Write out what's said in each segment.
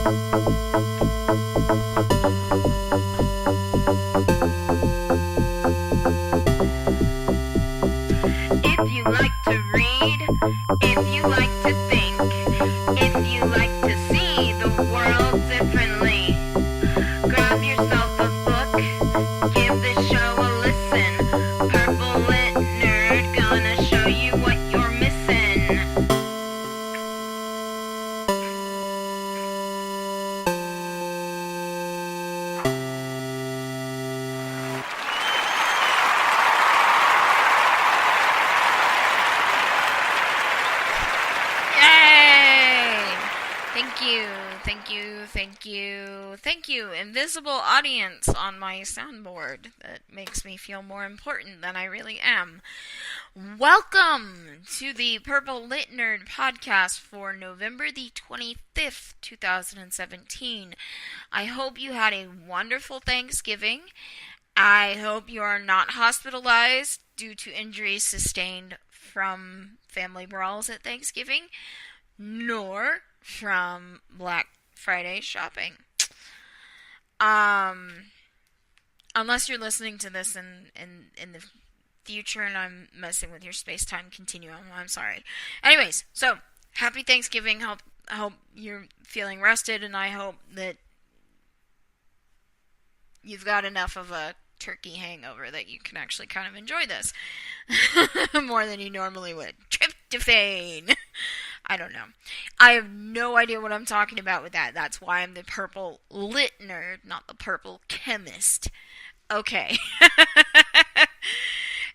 If you like to read, if you like to think, if you like to see the world differently, grab yourself a book, give the show a listen. Purple Lit Nerd gonna show you what you're missing. Yay! Thank you, invisible audience on my soundboard that makes me feel more important than I really am. Welcome to the Purple Lit Nerd podcast for November the 25th, 2017. I hope you had a wonderful Thanksgiving. I hope you are not hospitalized due to injuries sustained from family brawls at Thanksgiving, nor from Black Friday shopping. Unless you're listening to this in the future and I'm messing with your space-time continuum, I'm sorry. Anyways, so, happy Thanksgiving. I hope you're feeling rested, and I hope that you've got enough of a turkey hangover that you can actually kind of enjoy this more than you normally would. Tryptophan! I don't know. I have no idea what I'm talking about with that. That's why I'm the Purple Lit Nerd, not the Purple Chemist. Okay.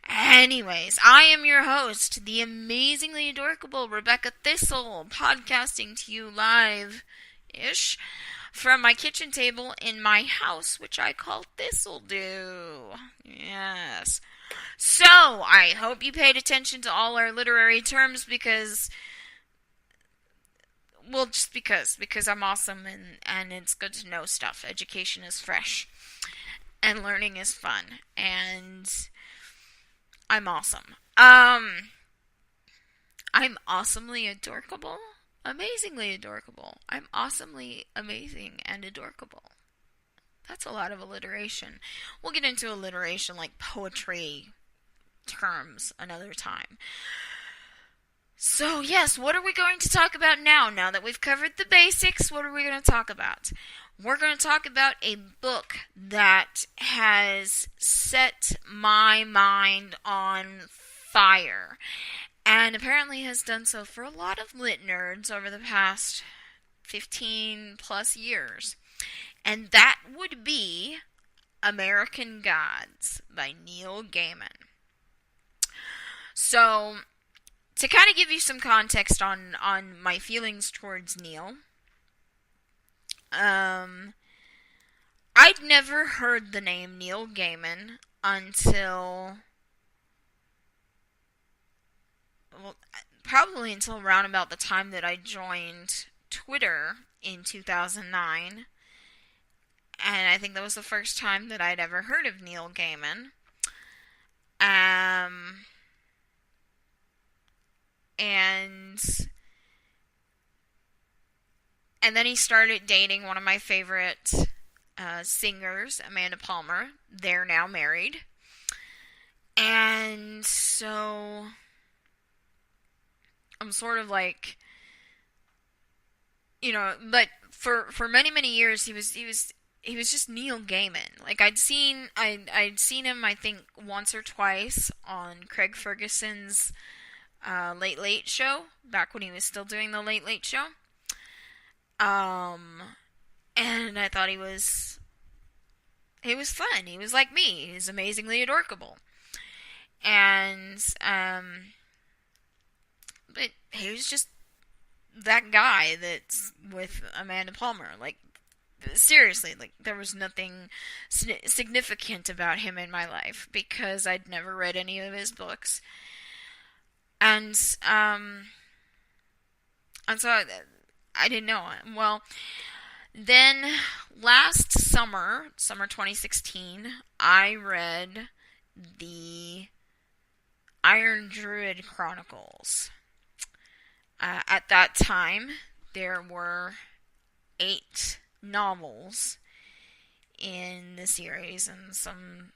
Anyways, I am your host, the amazingly adorable Rebecca Thistle, podcasting to you live-ish from my kitchen table in my house, which I call Thistledew. Yes. So, I hope you paid attention to all our literary terms because I'm awesome and it's good to know stuff. Education is fresh and learning is fun and I'm awesome. I'm awesomely adorkable. Amazingly adorkable. I'm awesomely amazing and adorkable. That's a lot of alliteration. We'll get into alliteration like poetry terms another time. So yes, what are we going to talk about now? Now that we've covered the basics, what are we going to talk about? We're going to talk about a book that has set my mind on fire. And apparently has done so for a lot of lit nerds over the past 15 plus years. And that would be American Gods by Neil Gaiman. So, to kind of give you some context on my feelings towards Neil, I'd never heard the name Neil Gaiman probably until around about the time that I joined Twitter in 2009. And I think that was the first time that I'd ever heard of Neil Gaiman. And then he started dating one of my favorite singers, Amanda Palmer. They're now married. And so I'm sort of like, but for many, many years he was just Neil Gaiman. Like I'd seen him I think once or twice on Craig Ferguson's Late Late Show, back when he was still doing the Late Late Show. And I thought he was fun. He was like me. He was amazingly adorkable. And but he was just that guy that's with Amanda Palmer. Like, seriously, like, there was nothing significant about him in my life because I'd never read any of his books. And so I didn't know him. Well, then last summer 2016, I read the Iron Druid Chronicles. At that time, there were 8 novels in the series, and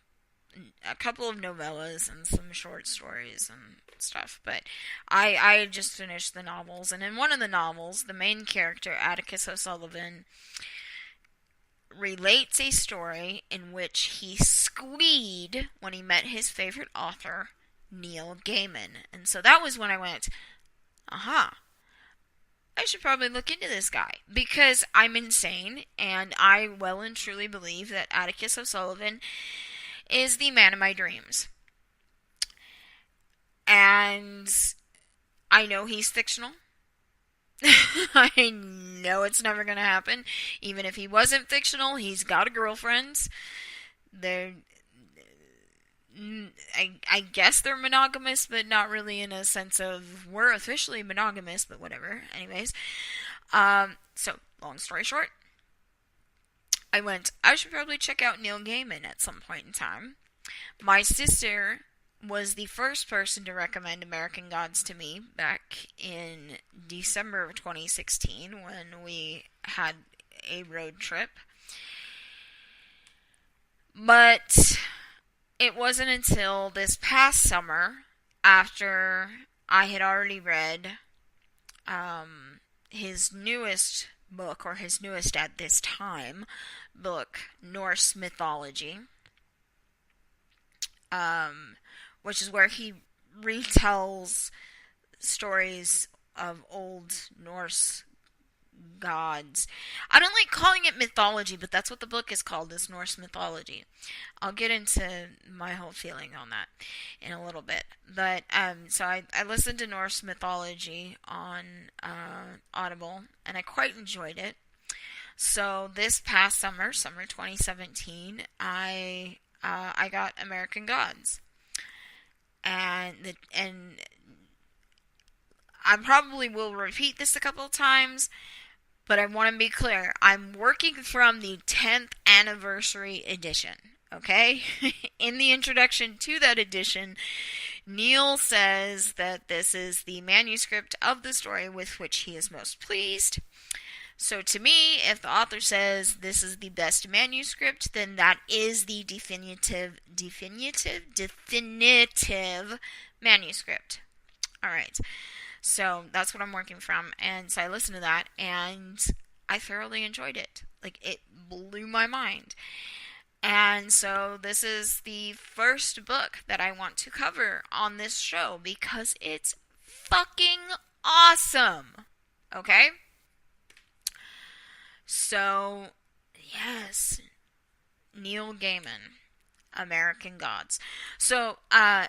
a couple of novellas and some short stories and stuff. But I just finished the novels, and in one of the novels, the main character, Atticus O'Sullivan, relates a story in which he squeed when he met his favorite author, Neil Gaiman. And so that was when I went, aha, I should probably look into this guy, because I'm insane, and I well and truly believe that Atticus O'Sullivan is the man of my dreams. And I know he's fictional. I know it's never going to happen. Even if he wasn't fictional, he's got a girlfriend. I guess they're monogamous, but not really in a sense of we're officially monogamous, but whatever. Anyways, so long story short, I should probably check out Neil Gaiman at some point in time. My sister was the first person to recommend American Gods to me back in December of 2016 when we had a road trip. But it wasn't until this past summer, after I had already read his newest book, or his newest at this time book, Norse Mythology, which is where he retells stories of old Norse gods. I don't like calling it mythology, but that's what the book is called, is Norse Mythology. I'll get into my whole feeling on that in a little bit. But, so I listened to Norse Mythology on Audible, and I quite enjoyed it. So this past summer 2017, I got American Gods. And I probably will repeat this a couple of times, but I want to be clear. I'm working from the 10th anniversary edition, okay? In the introduction to that edition, Neil says that this is the manuscript of the story with which he is most pleased. So to me, if the author says this is the best manuscript, then that is the definitive manuscript. Alright, so that's what I'm working from, and so I listened to that, and I thoroughly enjoyed it. Like, it blew my mind. And so this is the first book that I want to cover on this show, because it's fucking awesome. Okay? So, yes, Neil Gaiman, American Gods. So,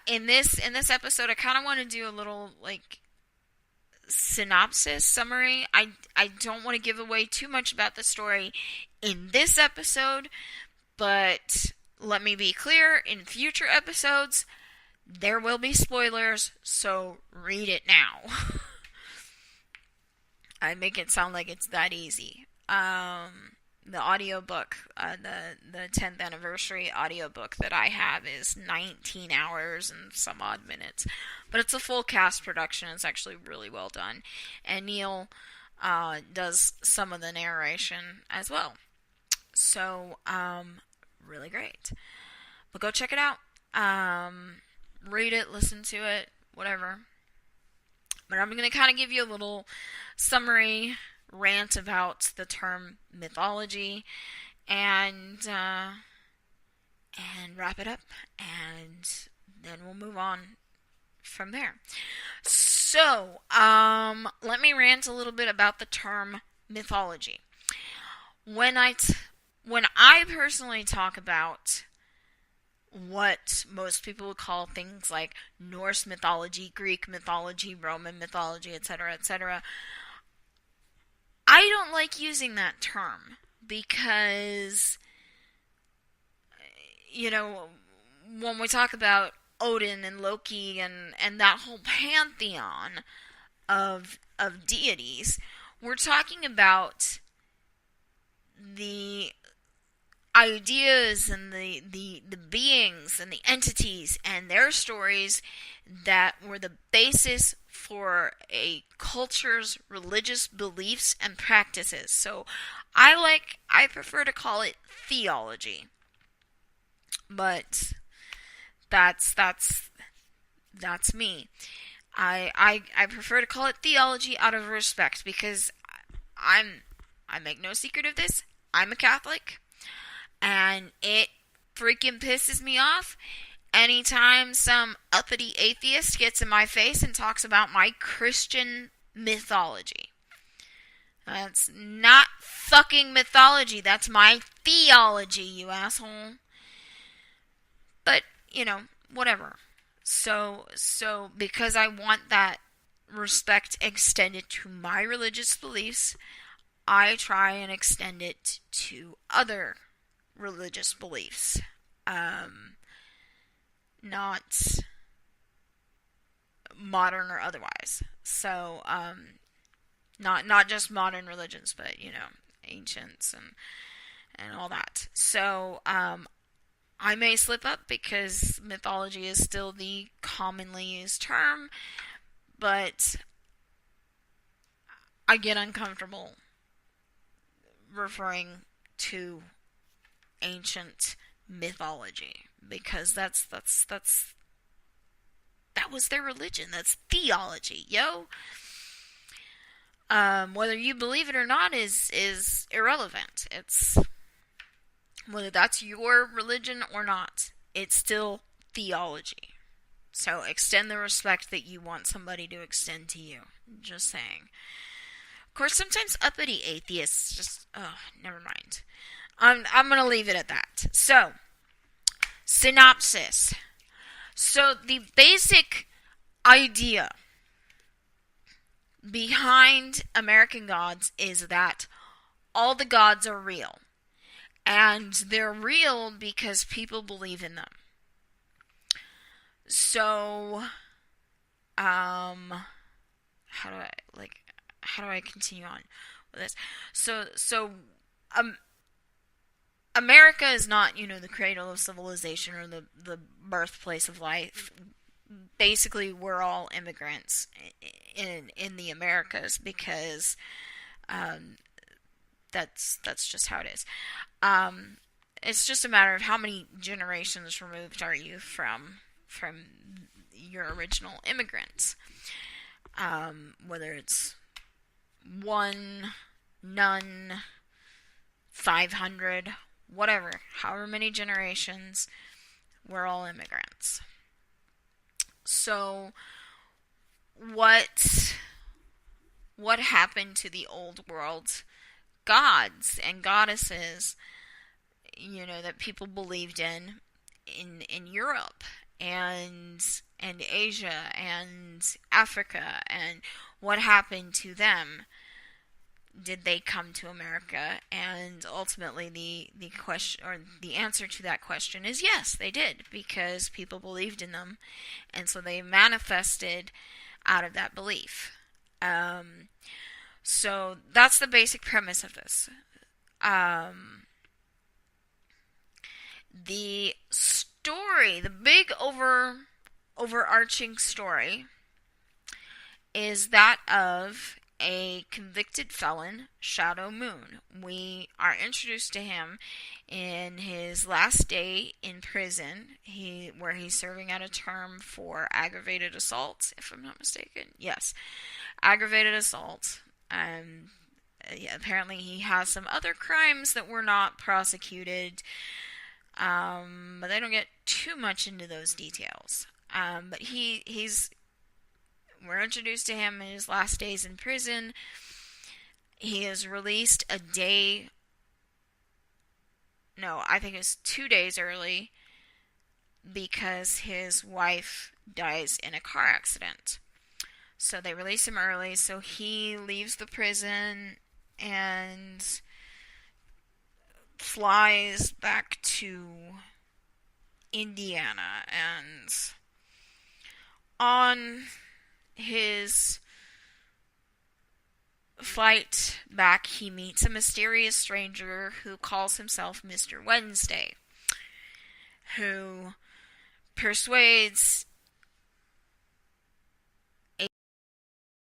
in this episode, I kind of want to do a little, like, synopsis, summary. I don't want to give away too much about the story in this episode, but let me be clear, in future episodes, there will be spoilers, so read it now. I make it sound like it's that easy. The audiobook, the 10th anniversary audiobook that I have is 19 hours and some odd minutes. But it's a full cast production. It's actually really well done. And Neil does some of the narration as well. So, really great. But go check it out. Read it, listen to it, whatever. But I'm going to kind of give you a little summary rant about the term mythology, and wrap it up, and then we'll move on from there. So, let me rant a little bit about the term mythology. When I personally talk about what most people would call things like Norse mythology, Greek mythology, Roman mythology, etc., etc., I don't like using that term because, you know, when we talk about Odin and Loki and that whole pantheon of deities, we're talking about the ideas and the beings and the entities and their stories that were the basis for a culture's religious beliefs and practices. So I prefer to call it theology. But that's me. I prefer to call it theology out of respect because I make no secret of this. I'm a Catholic, and it freaking pisses me off anytime some uppity atheist gets in my face and talks about my Christian mythology. That's not fucking mythology. That's my theology, you asshole. But, whatever. So because I want that respect extended to my religious beliefs, I try and extend it to other religious beliefs. Not modern or otherwise. So, not just modern religions, but, ancients and all that. So, I may slip up because mythology is still the commonly used term, but I get uncomfortable referring to ancient mythology because that was their religion. That's theology, yo. Whether you believe it or not is irrelevant. It's whether that's your religion or not, it's still theology. So extend the respect that you want somebody to extend to you. Just saying. Of course, sometimes uppity atheists just, never mind. I'm gonna leave it at that. So, synopsis. So the basic idea behind American Gods is that all the gods are real. And they're real because people believe in them. So, how do I continue on with this? America is not, the cradle of civilization or the birthplace of life. Basically, we're all immigrants in the Americas because that's just how it is. It's just a matter of how many generations removed are you from your original immigrants. Whether it's one, none, 500, whatever, however many generations, we're all immigrants. So, what happened to the old world gods and goddesses, that people believed in Europe and Asia and Africa, and what happened to them? Did they come to America? And ultimately the question, or the answer to that question, is yes, they did, because people believed in them, and so they manifested out of that belief. So that's the basic premise of this. The story, the big overarching story, is that of a convicted felon, Shadow Moon. We are introduced to him in his last day in prison, where he's serving out a term for aggravated assault, if I'm not mistaken. Yes, aggravated assault. Apparently he has some other crimes that were not prosecuted, but they don't get too much into those details. But we're introduced to him in his last days in prison. He is released I think it's 2 days early, because his wife dies in a car accident. So they release him early, so he leaves the prison and flies back to Indiana, and on his flight back, he meets a mysterious stranger who calls himself Mr. Wednesday, who persuades